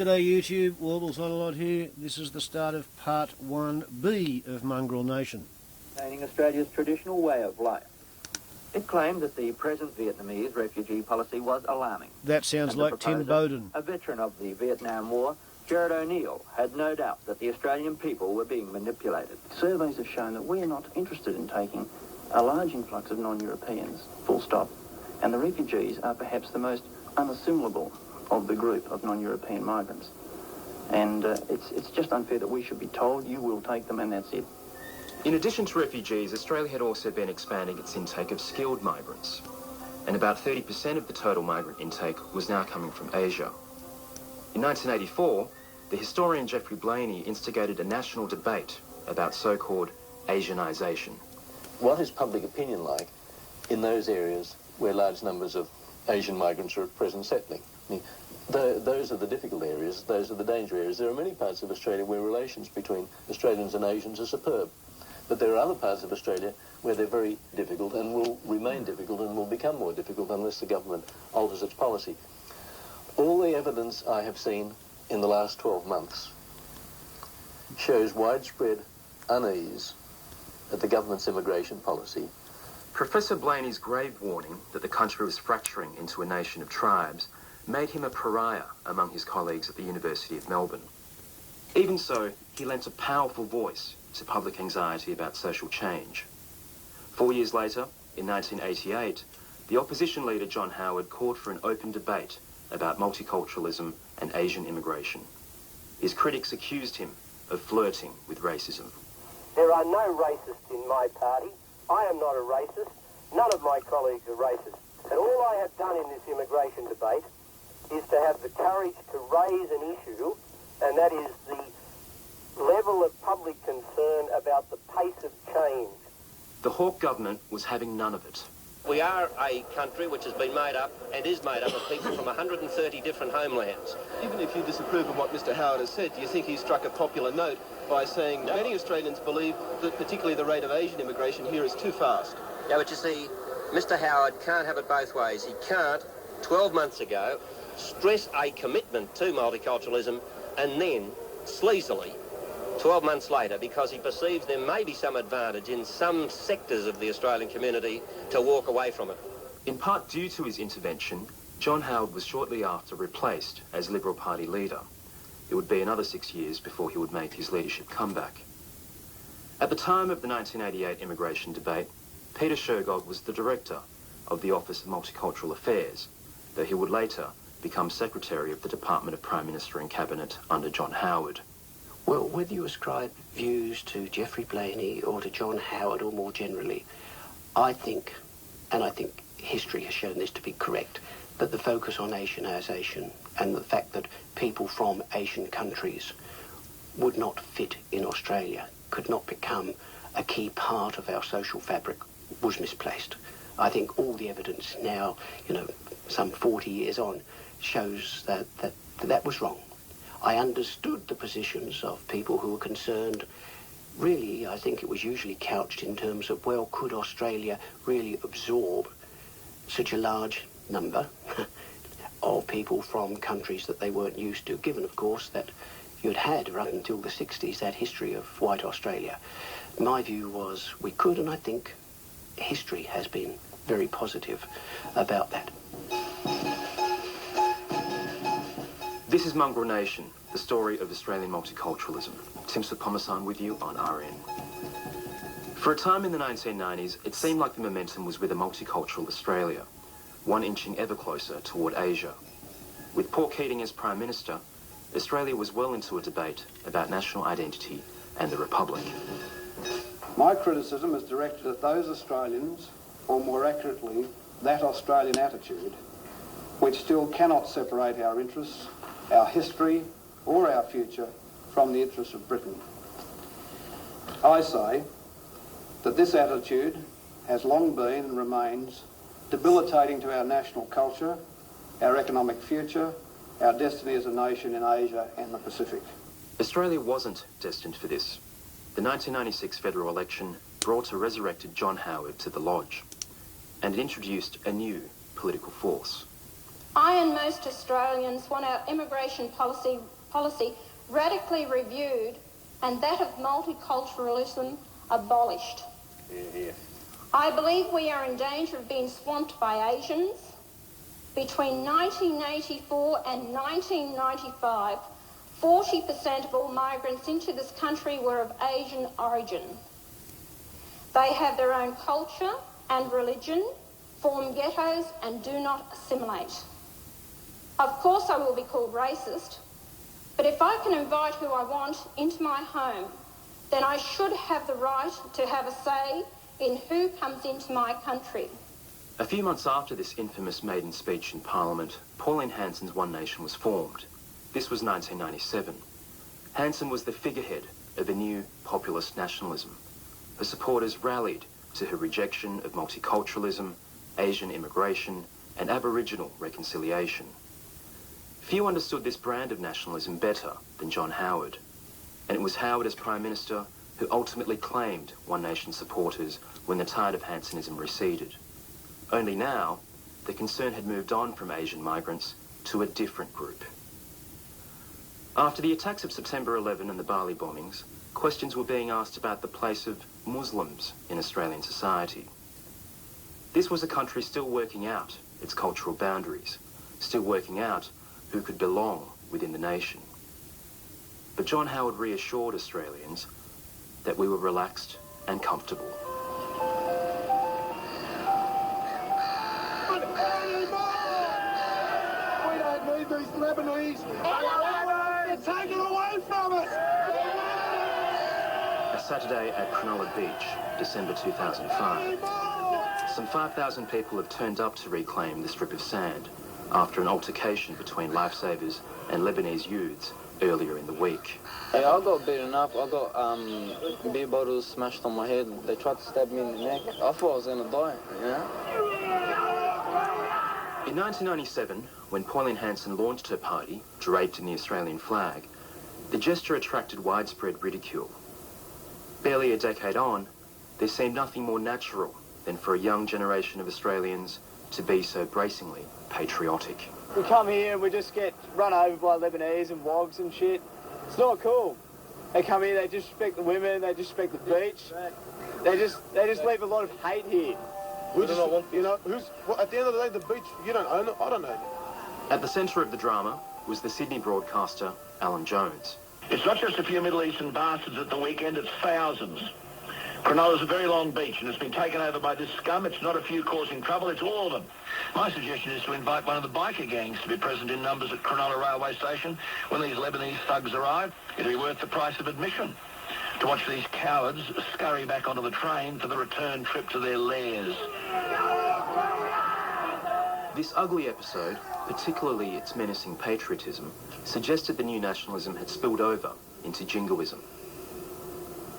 G'day YouTube, Warbles on a lot here. This is the start of part 1B of Mongrel Nation. Maintaining Australia's traditional way of life. It claimed that the present Vietnamese refugee policy was alarming. That sounds like Tim Bowden. A veteran of the Vietnam War, Gerard O'Neill, had no doubt that the Australian people were being manipulated. Surveys have shown that we are not interested in taking a large influx of non-Europeans, full stop, and the refugees are perhaps the most unassimilable of the group of non-European migrants. And it's just unfair that we should be told you will take them and that's it. In addition to refugees, Australia had also been expanding its intake of skilled migrants. And about 30% of the total migrant intake was now coming from Asia. In 1984, the historian Geoffrey Blainey instigated a national debate about so-called Asianisation. What is public opinion like in those areas where large numbers of Asian migrants are at present settling? I mean, those are the difficult areas, those are the danger areas. There are many parts of Australia where relations between Australians and Asians are superb. But there are other parts of Australia where they're very difficult and will remain difficult and will become more difficult unless the government alters its policy. All the evidence I have seen in the last 12 months shows widespread unease at the government's immigration policy. Professor Blainey's grave warning that the country was fracturing into a nation of tribes made him a pariah among his colleagues at the University of Melbourne. Even so, he lent a powerful voice to public anxiety about social change. 4 years later, in 1988, the opposition leader John Howard called for an open debate about multiculturalism and Asian immigration. His critics accused him of flirting with racism. There are no racists in my party. I am not a racist. None of my colleagues are racist. And all I have done in this immigration debate is to have the courage to raise an issue, and that is the level of public concern about the pace of change. The Hawke government was having none of it. We are a country which has been made up and is made up of people from 130 different homelands. Even if you disapprove of what Mr Howard has said, do you think he struck a popular note by saying many Australians believe that particularly the rate of Asian immigration here is too fast? Yeah, but you see, Mr Howard can't have it both ways. He can't, 12 months ago, stress a commitment to multiculturalism and then, sleazily, 12 months later, because he perceives there may be some advantage in some sectors of the Australian community to walk away from it. In part due to his intervention, John Howard was shortly after replaced as Liberal Party leader. It would be another 6 years before he would make his leadership comeback. At the time of the 1988 immigration debate, Peter Shergold was the director of the Office of Multicultural Affairs, though he would later become Secretary of the Department of Prime Minister and Cabinet under John Howard. Well, whether you ascribe views to Geoffrey Blainey or to John Howard or more generally, I think, and I think history has shown this to be correct, that the focus on Asianisation and the fact that people from Asian countries would not fit in Australia, could not become a key part of our social fabric, was misplaced. I think all the evidence now, some 40 years on, shows that was wrong. I understood the positions of people who were concerned. Really, I think it was usually couched in terms of, well, could Australia really absorb such a large number of people from countries that they weren't used to, given, of course, that you'd had, right until the 60s, that history of white Australia. My view was we could, and I think history has been very positive about that. This is Mongrel Nation, the story of Australian multiculturalism. Tim Soutphommasane with you on RN. For a time in the 1990s, it seemed like the momentum was with a multicultural Australia, one inching ever closer toward Asia. With Paul Keating as Prime Minister, Australia was well into a debate about national identity and the Republic. My criticism is directed at those Australians, or more accurately, that Australian attitude, which still cannot separate our interests, our history, or our future from the interests of Britain. I say that this attitude has long been and remains debilitating to our national culture, our economic future, our destiny as a nation in Asia and the Pacific. Australia wasn't destined for this. The 1996 federal election brought a resurrected John Howard to the lodge, and it introduced a new political force. I and most Australians want our immigration policy radically reviewed and that of multiculturalism abolished. I believe we are in danger of being swamped by Asians. Between 1984 and 1995, 40% of all migrants into this country were of Asian origin. They have their own culture and religion, form ghettos and do not assimilate. Of course I will be called racist, but if I can invite who I want into my home, then I should have the right to have a say in who comes into my country. A few months after this infamous maiden speech in Parliament, Pauline Hanson's One Nation was formed. This was 1997. Hanson was the figurehead of a new populist nationalism. Her supporters rallied to her rejection of multiculturalism, Asian immigration, and Aboriginal reconciliation. Few understood this brand of nationalism better than John Howard, and it was Howard as Prime Minister who ultimately claimed One Nation supporters when the tide of Hansonism receded. Only now, the concern had moved on from Asian migrants to a different group. After the attacks of September 11 and the Bali bombings, questions were being asked about the place of Muslims in Australian society. This was a country still working out its cultural boundaries, still working out who could belong within the nation. But John Howard reassured Australians that we were relaxed and comfortable. We don't need these Lebanese. Take it away from us! A Saturday at Cronulla Beach, December 2005. Some 5,000 people have turned up to reclaim the strip of sand after an altercation between lifesavers and Lebanese youths earlier in the week. Hey, I got beaten up. I got beer bottles smashed on my head. They tried to stab me in the neck. I thought I was going to die, you know? In 1997, when Pauline Hanson launched her party, draped in the Australian flag, the gesture attracted widespread ridicule. Barely a decade on, there seemed nothing more natural than for a young generation of Australians to be so bracingly patriotic. We come here and we just get run over by Lebanese and wogs and shit. It's not cool. They come here, they disrespect the women, they disrespect the beach. They just leave a lot of hate here. We do not want, you know, at the end of the day, the beach, you don't own it, I don't own it. At the centre of the drama was the Sydney broadcaster, Alan Jones. It's not just a few Middle Eastern bastards at the weekend, it's thousands. Cronulla's a very long beach and it's been taken over by this scum. It's not a few causing trouble, it's all of them. My suggestion is to invite one of the biker gangs to be present in numbers at Cronulla railway station when these Lebanese thugs arrive. It'll be worth the price of admission to watch these cowards scurry back onto the train for the return trip to their lairs. This ugly episode, particularly its menacing patriotism, suggested the new nationalism had spilled over into jingoism.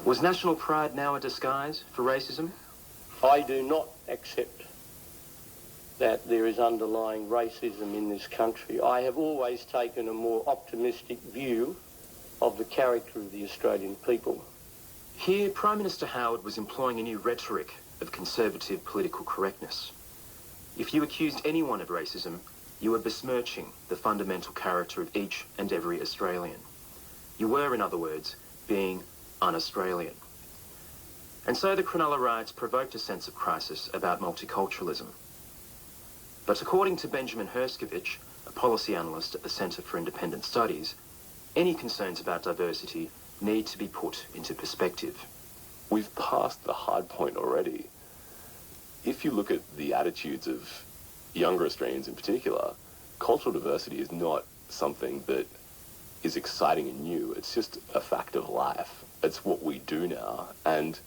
Was national pride now a disguise for racism? I do not accept that there is underlying racism in this country. I have always taken a more optimistic view of the character of the Australian people. Here, Prime Minister Howard was employing a new rhetoric of conservative political correctness. If you accused anyone of racism, you were besmirching the fundamental character of each and every Australian. You were, in other words, being un-Australian. And so the Cronulla riots provoked a sense of crisis about multiculturalism. But according to Benjamin Herskovich, a policy analyst at the Centre for Independent Studies, any concerns about diversity need to be put into perspective. We've passed the hard point already. If you look at the attitudes of younger Australians in particular, cultural diversity is not something that is exciting and new. It's just a fact of life. It's what we do now, and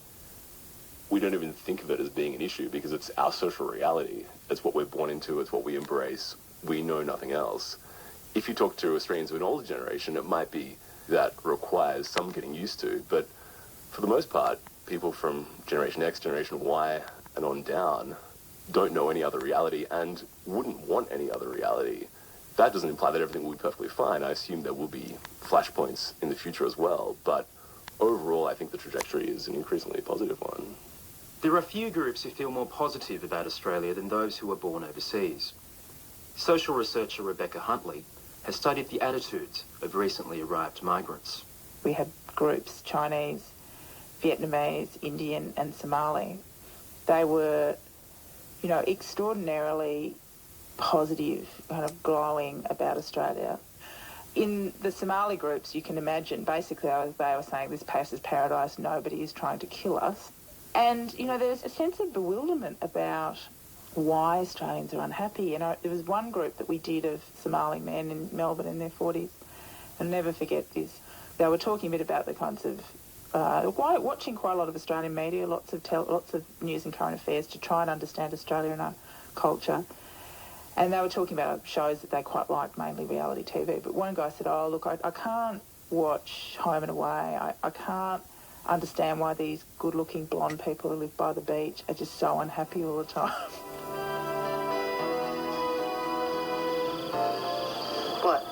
we don't even think of it as being an issue because it's our social reality. It's what we're born into, it's what we embrace. We know nothing else. If you talk to Australians of an older generation, it might be that requires some getting used to, but for the most part, people from Generation X, Generation Y, and on down don't know any other reality and wouldn't want any other reality. That doesn't imply that everything will be perfectly fine. I assume there will be flashpoints in the future as well, but overall, I think the trajectory is an increasingly positive one. There are few groups who feel more positive about Australia than those who were born overseas. Social researcher Rebecca Huntley has studied the attitudes of recently arrived migrants. We had groups, Chinese, Vietnamese, Indian and Somali. They were, you know, extraordinarily positive, kind of glowing about Australia. In the Somali groups, you can imagine, basically they were saying this place is paradise, nobody is trying to kill us. And, you know, there's a sense of bewilderment about why Australians are unhappy. You know, there was one group that we did of Somali men in Melbourne in their 40s. I'll never forget this. They were talking a bit about the kinds of, watching quite a lot of Australian media, lots of news and current affairs to try and understand Australia and our culture. And they were talking about shows that they quite liked, mainly reality TV. But one guy said, oh, look, I can't watch Home and Away. I can't understand why these good-looking blonde people who live by the beach are just so unhappy all the time. What?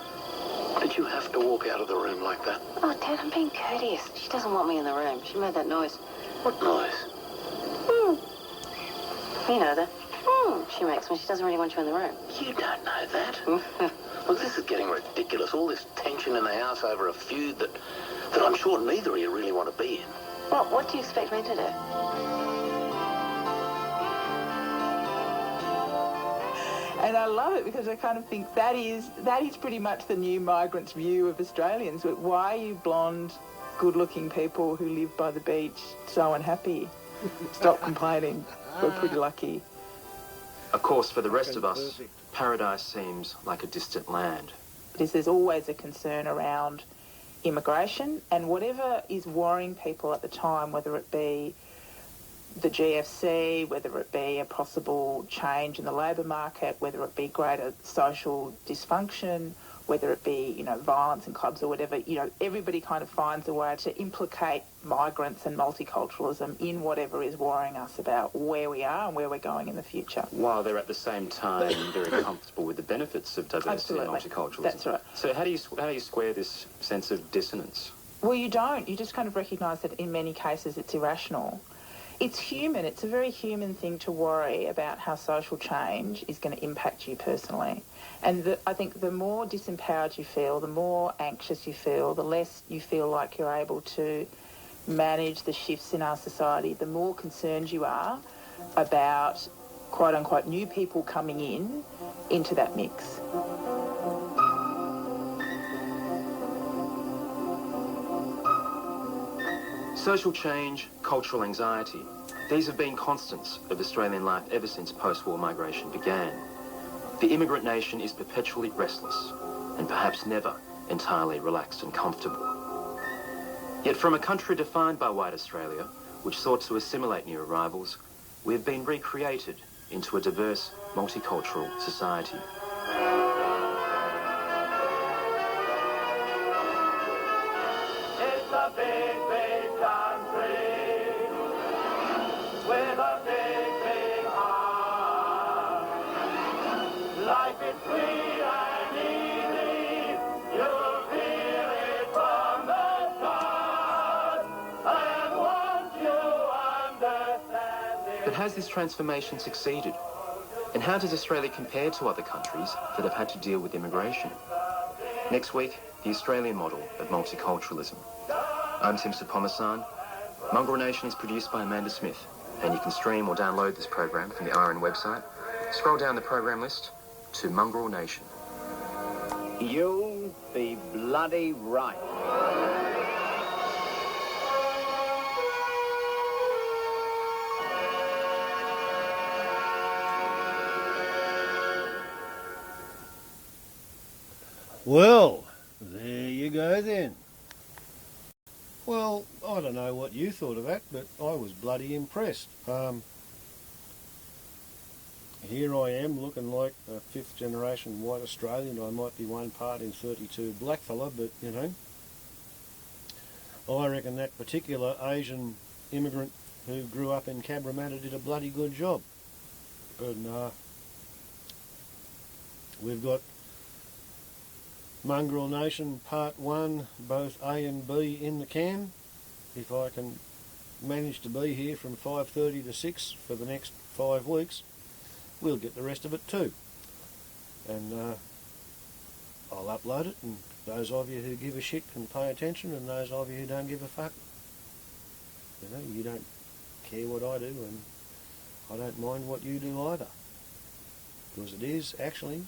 Did you have to walk out of the room like that? Oh, Dad, I'm being courteous. She doesn't want me in the room. She made that noise. What noise? You know that. She makes when she doesn't really want you in the room. You don't know that. Look, this is getting ridiculous. All this tension in the house over a feud that I'm sure neither of you really want to be in. Well, what do you expect me to do? And I love it because I kind of think that is pretty much the new migrants' view of Australians. Why are you blonde, good-looking people who live by the beach so unhappy? Stop complaining. We're pretty lucky. Of course, for the rest of us, paradise seems like a distant land. There's always a concern around immigration and whatever is worrying people at the time, whether it be the GFC, whether it be a possible change in the labour market, whether it be greater social dysfunction, whether it be, you know, violence in clubs or whatever, you know, everybody kind of finds a way to implicate migrants and multiculturalism in whatever is worrying us about where we are and where we're going in the future. While they're at the same time very comfortable with the benefits of diversity and multiculturalism. That's right. So how do you square this sense of dissonance? Well, you don't. You just kind of recognise that in many cases it's irrational. It's human. It's a very human thing to worry about how social change is going to impact you personally. And I think the more disempowered you feel, the more anxious you feel, the less you feel like you're able to manage the shifts in our society, the more concerned you are about, quote-unquote, new people coming into that mix. Social change, cultural anxiety, these have been constants of Australian life ever since post-war migration began. The immigrant nation is perpetually restless and perhaps never entirely relaxed and comfortable. Yet from a country defined by white Australia, which sought to assimilate new arrivals, we have been recreated into a diverse, multicultural society. It's a big, big country with a big, big heart. Life is free and easy. You'll feel it from the start. And once you understand it. But has this transformation succeeded? And how does Australia compare to other countries that have had to deal with immigration? Next week, the Australian model of multiculturalism. I'm Tim Supomasan. Mongrel Nation is produced by Amanda Smith, and you can stream or download this program from the RN website. Scroll down the program list to Mongrel Nation. You'll be bloody right. Well, there you go then. Well, I don't know what you thought of that, but I was bloody impressed. Here I am looking like a fifth generation white Australian. I might be one part in 32 blackfella, but you know, I reckon that particular Asian immigrant who grew up in Cabramatta did a bloody good job. And we've got Mongrel Nation Part 1, both A and B in the can. If I can manage to be here from 5:30 to 6 for the next 5 weeks, we'll get the rest of it too. and I'll upload it, and those of you who give a shit can pay attention, and those of you who don't give a fuck, you know, you don't care what I do, and I don't mind what you do either, because it is actually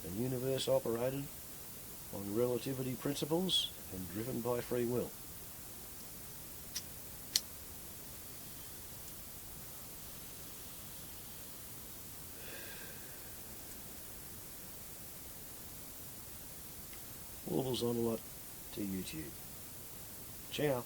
a universe operated on relativity principles and driven by free will. Warbles on a lot to YouTube. Ciao.